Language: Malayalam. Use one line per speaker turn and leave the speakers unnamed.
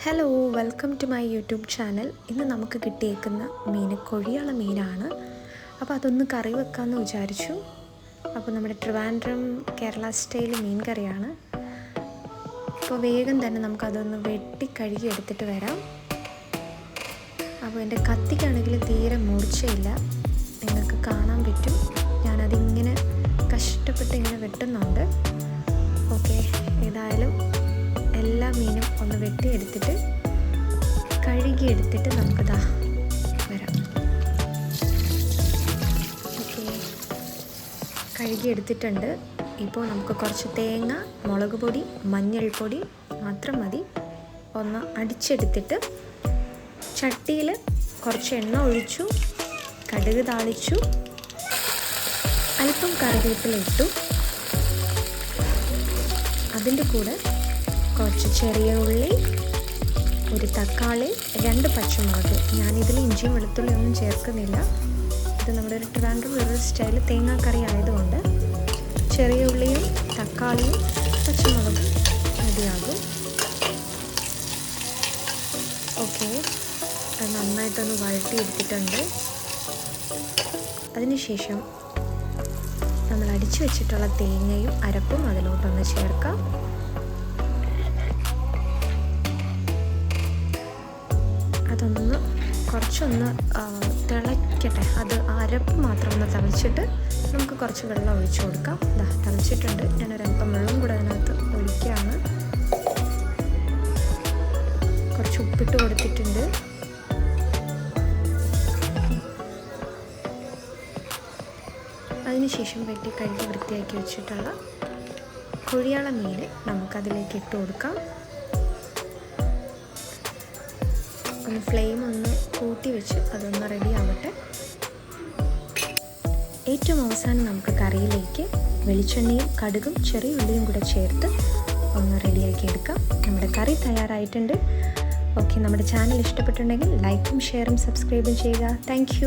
Hello, welcome to my YouTube channel. ഇന്ന് നമുക്ക് കിട്ടിയേക്കുന്ന മീൻ കൊഴിയാള മീനാണ്. അപ്പോൾ അതൊന്ന് കറി വെക്കാമെന്ന് വിചാരിച്ചു. അപ്പോൾ നമ്മുടെ ട്രിവാൻഡ്രം കേരള സ്റ്റൈൽ മീൻ കറിയാണ്. അപ്പോൾ വേഗം തന്നെ നമുക്കതൊന്ന് വെട്ടി കഴുകി എടുത്തിട്ട് വരാം. അപ്പോൾ എൻ്റെ കത്തിക്കാണെങ്കിൽ തീരെ മൂർച്ചയില്ല, നിങ്ങൾക്ക് കാണാൻ പറ്റും. ഞാനതിങ്ങനെ കഷ്ടപ്പെട്ട് ഇങ്ങനെ വെട്ടുന്നുണ്ട്. ഓക്കെ, ഏതായാലും എല്ലാ മീനും ഒന്ന് വെട്ടിയെടുത്തിട്ട് കഴുകിയെടുത്തിട്ട് നമുക്കിതാ വരാം. ഓക്കെ, കഴുകിയെടുത്തിട്ടുണ്ട്. ഇപ്പോൾ നമുക്ക് കുറച്ച് തേങ്ങ, മുളക് പൊടി, മഞ്ഞൾപ്പൊടി മാത്രം മതി. ഒന്ന് അടിച്ചെടുത്തിട്ട് ചട്ടിയിൽ കുറച്ച് എണ്ണ ഒഴിച്ചു, കടുക് താളിച്ചു, അല്പം കറിവേപ്പില ഇട്ടു. അതിൻ്റെ കൂടെ കുറച്ച് ചെറിയ ഉള്ളി, ഒരു തക്കാളി, 2 പച്ചമുളക്. ഞാനിതിൽ ഇഞ്ചിയും വെളുത്തുള്ളി ഒന്നും ചേർക്കുന്നില്ല. ഇത് നമ്മുടെ ഒരു ട്രിവാൻഡ്രം വേറൊരു സ്റ്റൈൽ തേങ്ങാക്കറി ആയതുകൊണ്ട് ചെറിയ ഉള്ളിയും തക്കാളിയും പച്ചമുളകും മതിയാകും. ഓക്കെ, അത് നന്നായിട്ടൊന്ന് വഴട്ടിയെടുത്തിട്ടുണ്ട്. അതിനുശേഷം നമ്മൾ അടിച്ചു വെച്ചിട്ടുള്ള തേങ്ങയും അരപ്പും അതിലോട്ടൊന്ന് ചേർക്കാം. അതൊന്ന് കുറച്ചൊന്ന് തിളയ്ക്കട്ടെ. അത് അരപ്പ് മാത്രം ഒന്ന് തിളച്ചിട്ട് നമുക്ക് കുറച്ച് വെള്ളം ഒഴിച്ചു കൊടുക്കാം. തിളച്ചിട്ടുണ്ട്. ഞാനൊരല്പം വെള്ളം കൂടെ അതിനകത്ത് ഒഴിക്കുകയാണ്. കുറച്ച് ഉപ്പിട്ട് കൊടുത്തിട്ടുണ്ട്. അതിനുശേഷം വെട്ടി കഴുകി വൃത്തിയാക്കി വെച്ചിട്ടുള്ള കൊഴിയാള മീൻ നമുക്കതിലേക്ക് ഇട്ട് കൊടുക്കാം. ഒന്ന് ഫ്ലെയിം ഒന്ന് കൂട്ടി വെച്ച് അതൊന്ന് റെഡി ആവട്ടെ. ഏറ്റവും അവസാനം നമുക്ക് കറിയിലേക്ക് വെളിച്ചെണ്ണയും കടുകും ചെറിയ ഉള്ളിയും കൂടെ ചേർത്ത് ഒന്ന് റെഡിയാക്കി എടുക്കാം. നമ്മുടെ കറി തയ്യാറായിട്ടുണ്ട്. ഓക്കെ, നമ്മുടെ ചാനൽ ഇഷ്ടപ്പെട്ടിട്ടുണ്ടെങ്കിൽ ലൈക്കും ഷെയറും സബ്സ്ക്രൈബും ചെയ്യുക. Thank you.